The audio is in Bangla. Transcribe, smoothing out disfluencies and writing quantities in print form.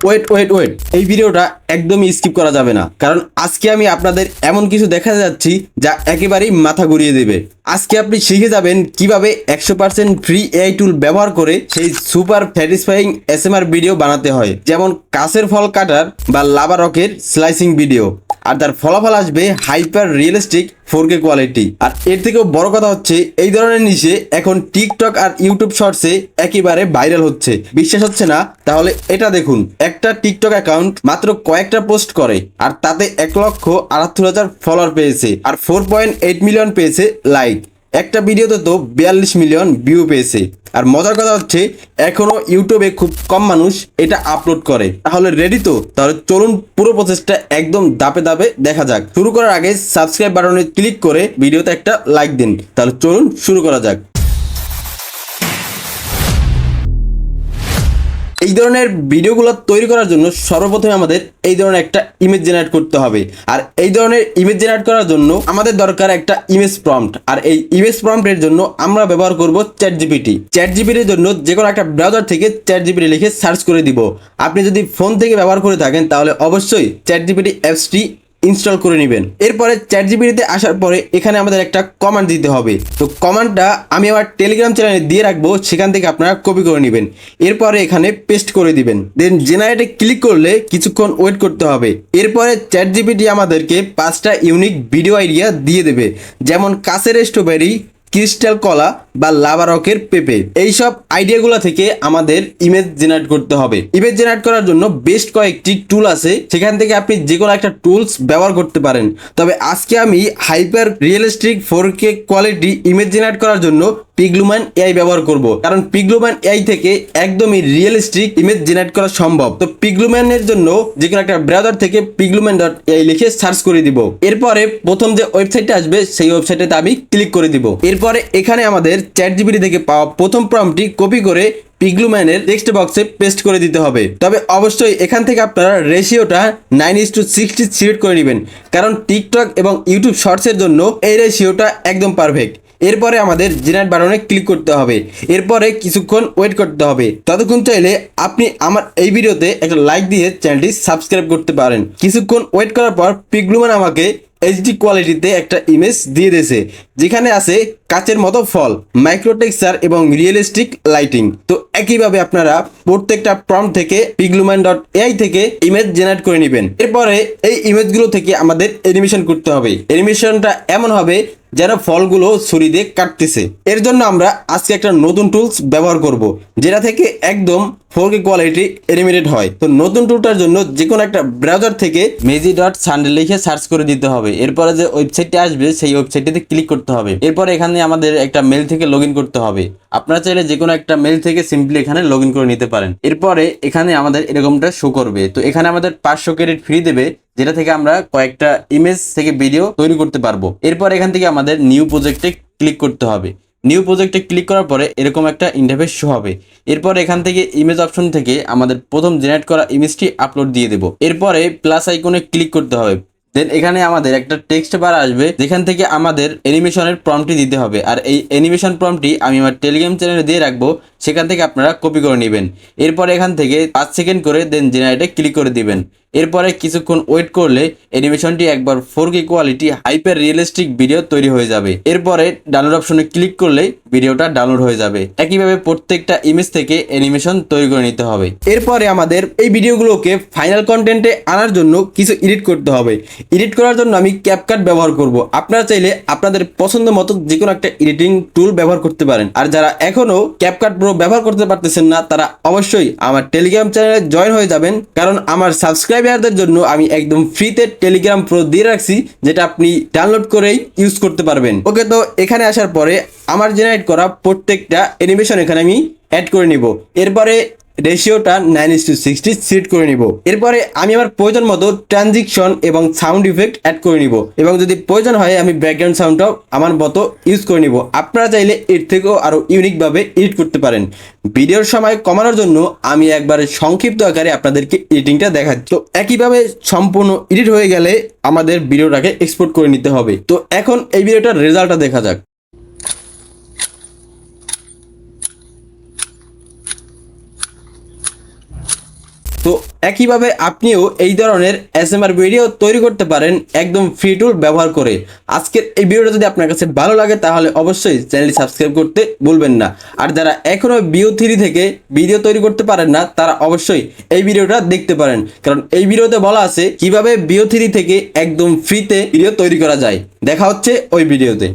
ওয়েট ওয়েট ওয়েট, এই ভিডিওটা একদমই স্কিপ করা যাবে না, কারণ আজকে আমি আপনাদের এমন কিছু দেখা যাচ্ছি যা একেবারেই মাথা ঘুরিয়ে দেবে। আজকে আপনি শিখে যাবেন কিভাবে 100% ফ্রি এআই টুল ব্যবহার করে সেই সুপার স্যাটিসফাইং এসএমআর ভিডিও বানাতে হয়, যেমন কাছের ফল কাটার বা লাভা রকের স্লাইসিং ভিডিও। আর তার ফলাফল আসবে হাইপার রিয়েলিস্টিক 4K কোয়ালিটি। আর এর থেকেও বড় কথা হচ্ছে, এই ধরনের নিচে এখন টিকটক আর ইউটিউব শর্টসে একেবারে ভাইরাল হচ্ছে। বিশ্বাস হচ্ছে না? তাহলে এটা দেখুন। একটা টিকটক অ্যাকাউন্ট মাত্র কয়েকটা পোস্ট করে আর তাতে 1,78,000 ফলোয়ার পেয়েছে আর 4.8 মিলিয়ন পেয়েছে লাইক। একটা ভিডিওতে তো 42 মিলিয়ন ভিউ পেয়েছে। আর মজার কথা হচ্ছে, এখনো ইউটিউবে খুব কম মানুষ এটা আপলোড করে। তাহলে রেডি তো? তাহলে চলুন পুরো প্রসেসটা একদম ধাপে ধাপে দেখা যাক। শুরু করার আগে সাবস্ক্রাইব বাটনে ক্লিক করে ভিডিওতে একটা লাইক দিন। তাহলে চলুন শুরু করা যাক। এই ধরনের ভিডিওগুলো তৈরি করার জন্য সর্বপ্রথমে আমাদের এই ধরনের একটা ইমেজ জেনারেট করতে হবে। আর এই ধরনের ইমেজ জেনারেট করার জন্য আমাদের দরকার একটা ইমেজ প্রম্পট। আর এই ইমেজ প্রম্পটের জন্য আমরা ব্যবহার করব চ্যাটজিপিটি। চ্যাটজিপিটির জন্য যে কোনো একটা ব্রাউজার থেকে চ্যাটজিপিটি লিখে সার্চ করে দিব। আপনি যদি ফোন থেকে ব্যবহার করে থাকেন তাহলে অবশ্যই চ্যাটজিপিটি অ্যাপসটি ইনস্টল করে নেবেন। এরপরে চ্যাটজিপিটিতে আসার পরে এখানে আমাদের একটা কমান্ড দিতে হবে। তো কমান্ডটা আমি আমার টেলিগ্রাম চ্যানেলে দিয়ে রাখবো, সেখান থেকে আপনারা কপি করে নেবেন। এরপরে এখানে পেস্ট করে দিবেন। দেন জেনারেটে ক্লিক করলে কিছুক্ষণ ওয়েট করতে হবে। এরপরে চ্যাটজিপিটি আমাদেরকে 5টা ইউনিক ভিডিও আইডিয়া দিয়ে দেবে, যেমন কাছের স্ট্রবেরি, ক্রিস্টাল কলা বা লাভা রকের পেঁপে। এইসব আইডিয়াগুলো থেকে আমাদের ইমেজ জেনারেট করতে হবে। ইমেজ জেনারেট করার জন্য বেস্ট কয়েকটি টুল আছে, সেখান থেকে আপনি যে কোনো একটা টুলস ব্যবহার করতে পারেন। তবে আজকে আমি hyper realistic 4K quality image generate করার জন্য পিগলুম্যান এআই ব্যবহার করব, কারণ পিগলুম্যান এআই থেকে একদমই রিয়েলিস্টিক ইমেজ জেনারেট করা সম্ভব। তো পিগলুম্যানের জন্য যে কোনো একটা ব্রাউজার থেকে piglumyan.ai লিখে সার্চ করে দিব। এরপরে প্রথম যে ওয়েবসাইটটা আসবে সেই ওয়েবসাইটে আমি ক্লিক করে দিব। এরপরে এখানে আমাদের চ্যাটজিপিটি থেকে পাওয়া প্রথম প্রম্পটটি কপি করে পিগলুম্যানের টেক্সট বক্সে পেস্ট করে দিতে হবে। তবে অবশ্যই এখান থেকে আপনারা রেশিওটা 9:60 সিলেক্ট করে নেবেন, কারণ টিকটক এবং ইউটিউব শর্টসের জন্য এই রেশিওটা একদম পারফেক্ট। এরপরে আমাদের জেনারেট বাটনে ক্লিক করতে হবে। এরপরে কিছুক্ষণ ওয়েট করতে হবে। ততক্ষণ চাইলে আপনি আমার এই ভিডিওতে একটা লাইক দিয়ে চ্যানেলটি সাবস্ক্রাইব করতে পারেন। কিছুক্ষণ ওয়েট করার পর পিগলুম্যান আমাকে এইচডি কোয়ালিটিতে একটা ইমেজ দিয়ে দিয়েছে, যেখানে আছে কাচের মতো ফল, মাইক্রো টেক্সচার এবং রিয়েলিস্টিক লাইটিং। তো একইভাবে আপনারা প্রত্যেকটা প্রম্পট থেকে piglumyan.ai থেকে ইমেজ জেনারেট করে নেবেন। এরপরে এই ইমেজগুলো থেকে আমাদের অ্যানিমেশন করতে হবে। অ্যানিমেশনটা এমন হবে যেন ফলগুলো ছুরি দিয়ে কাটতেছে। এর জন্য আমরা আজকে একটা নতুন টুলস ব্যবহার করব, যেটা থেকে একদম 4K কোয়ালিটি অ্যানিমেটেড হয়। তো নতুন টুলটার জন্য যে কোনো একটা ব্রাউজার থেকে magic.sunday লিখে সার্চ করে দিতে হবে। এরপরে যে ওয়েবসাইটটি আসবে সেই ওয়েবসাইটটিতে ক্লিক করতে হবে। এরপরে এখানে আমাদের একটা মেল থেকে লগ ইন করতে হবে। আপনারা চাইলে যে কোনো একটা মেল থেকে সিম্পলি এখানে লগ ইন করে নিতে পারেন। এরপরে এখানে আমাদের এরকমটা শো করবে। তো এখানে আমাদের 500 ক্রেডিট ফ্রি দেবে, যেটা থেকে আমরা কয়েকটা ইমেজ থেকে ভিডিও তৈরি করতে পারবো। এরপর এখান থেকে আমাদের নিউ প্রজেক্টে ক্লিক করতে হবে। নিউ প্রজেক্টে ক্লিক করার পরে এরকম একটা ইন্টারফেস শো হবে। এরপর এখান থেকে ইমেজ অপশন থেকে আমাদের প্রথম জেনারেট করা ইমেজটি আপলোড দিয়ে দেব। এরপরে প্লাস আইকনে ক্লিক করতে হবে। দেন এখানে আমাদের একটা টেক্সট বার আসবে, যেখান থেকে আমাদের অ্যানিমেশনের প্রম্পটটি দিতে হবে। আর এই অ্যানিমেশন প্রম্পটটি আমি আমার টেলিগ্রাম চ্যানেলে দিয়ে রাখবো, সেখান থেকে আপনারা কপি করে নেবেন। এরপর এখান থেকে 5 সেকেন্ড করে দেন জেনারেটে ক্লিক করে দিবেন। এরপরে কিছুক্ষণ ওয়েট করলে অ্যানিমেশনটি একবার 4K quality hyper realistic video তৈরি হয়ে যাবে। এরপরে ডাউনলোড অপশনে ক্লিক করলে ভিডিওটা ডাউনলোড হয়ে যাবে। একইভাবে প্রত্যেকটা ইমেজ থেকে অ্যানিমেশন তৈরি করে নিতে হবে। এরপরে আমাদের এই ভিডিওগুলোকে ফাইনাল কন্টেন্টে আনার জন্য কিছু এডিট করতে হবে। এডিট করার জন্য আমি ক্যাপকাট ব্যবহার করব। আপনারা চাইলে আপনাদের পছন্দ মতো যে কোনো একটা এডিটিং টুল ব্যবহার করতে পারেন। আর যারা এখনো ক্যাপকাট প্রো ব্যবহার করতে পারতেছেন না, তারা অবশ্যই আমার টেলিগ্রাম চ্যানেলে জয়েন হয়ে যাবেন, কারণ আমার সাবস্ক্রাইবারদের জন্য আমি একদম ফ্রিতে টেলিগ্রাম প্রো দিয়ে রাখছি, যেটা আপনি ডাউনলোড করেই ইউজ করতে পারবেন। ওকে, তো এখানে আসার পরে আমার জেনারেট করা প্রত্যেকটা অ্যানিমেশন এখানে আমি অ্যাড করে নিব। এরপরে রেশিওটা 9:60 সিট করে নিব। এরপরে আমি আমার প্রয়োজন মতো ট্রানজিকশন এবং সাউন্ড ইফেক্ট অ্যাড করে নিব, এবং যদি প্রয়োজন হয় আমি ব্যাকগ্রাউন্ড সাউন্ডটাও আমার মতো ইউজ করে নিব। আপনারা চাইলে এর থেকেও আরও ইউনিকভাবে এডিট করতে পারেন। ভিডিওর সময় কমানোর জন্য আমি একবারে সংক্ষিপ্ত আকারে আপনাদেরকে এডিটিংটা দেখাচ্ছি। তো একইভাবে সম্পূর্ণ এডিট হয়ে গেলে আমাদের ভিডিওটাকে এক্সপোর্ট করে নিতে হবে। তো এখন এই ভিডিওটার রেজাল্টটা দেখা যাক। তো একইভাবে আপনিও এই ধরনের এসএমআর ভিডিও তৈরি করতে পারেন একদম ফ্রি টুল ব্যবহার করে। আজকের এই ভিডিওটা যদি আপনার কাছে ভালো লাগে তাহলে অবশ্যই চ্যানেলটি সাবস্ক্রাইব করতে ভুলবেন না। আর যারা এখনো VO3 থেকে ভিডিও তৈরি করতে পারেন না তারা অবশ্যই এই ভিডিওটা দেখতে পারেন, কারণ এই ভিডিওতে বলা আছে কিভাবে VO3 থেকে একদম ফ্রিতে ভিডিও তৈরি করা যায়। দেখা হচ্ছে ওই ভিডিওতে।